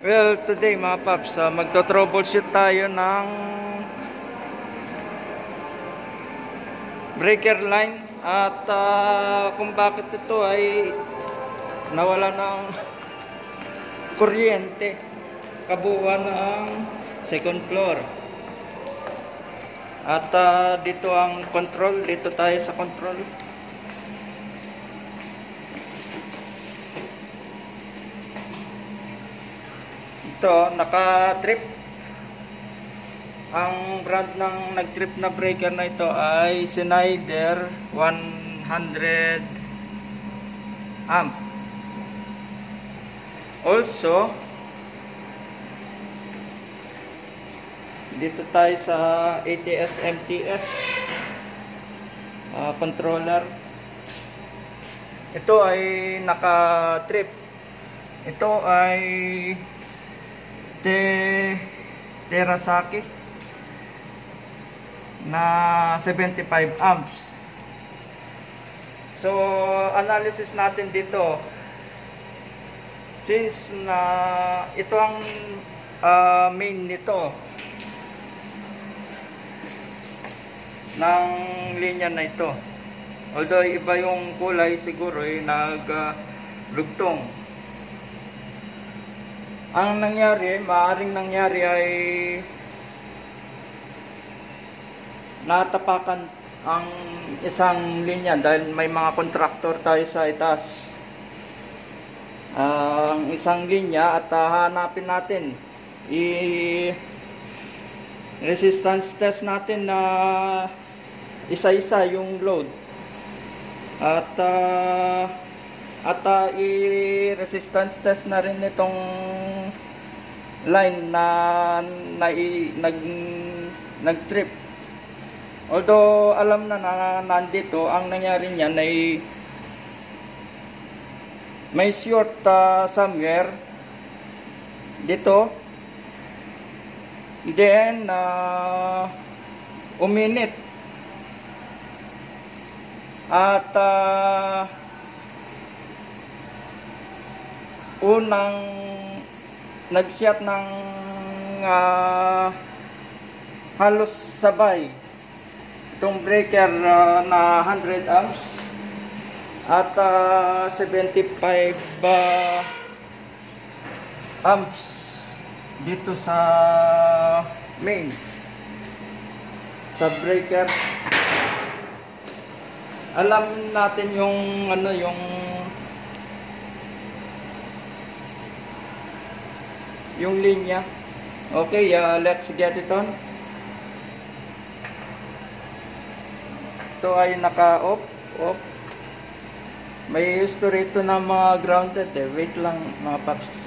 Well, today mga paps, magto-troubleshoot tayo ng breaker line at kung bakit ito ay nawala ng kuryente kabuuan ng second floor. At dito ang control, dito tayo sa control. Ito, naka-trip. Ang brand ng nag-trip na breaker na ito ay Schneider 100 amp. Also, dito tayo sa ATS MTS controller. Ito ay naka-trip. Ito ay Terasaki na 75 amps. So, analysis natin dito. Since na ito ang main nito ng linya na ito. Although iba yung kulay, siguro ay naglugtong. Ang nangyari, maaaring nangyari ay natapakan ang isang linya dahil may mga kontraktor tayo sa itaas. Ang isang linya at hanapin natin, resistance test natin na isa-isa yung load at i-resistance test na rin itong line na nag-trip. Although alam na nandito, ang nangyari niyan ay may short somewhere dito, then uminit at unang nag-shot ng halos sabay itong breaker na 100 amps at 75 amps dito sa main sa breaker. Alam natin yung yung linya. Okay, let's get it on. Ito ay naka-off. May history ito na mga grounded eh. Wait lang mga paps.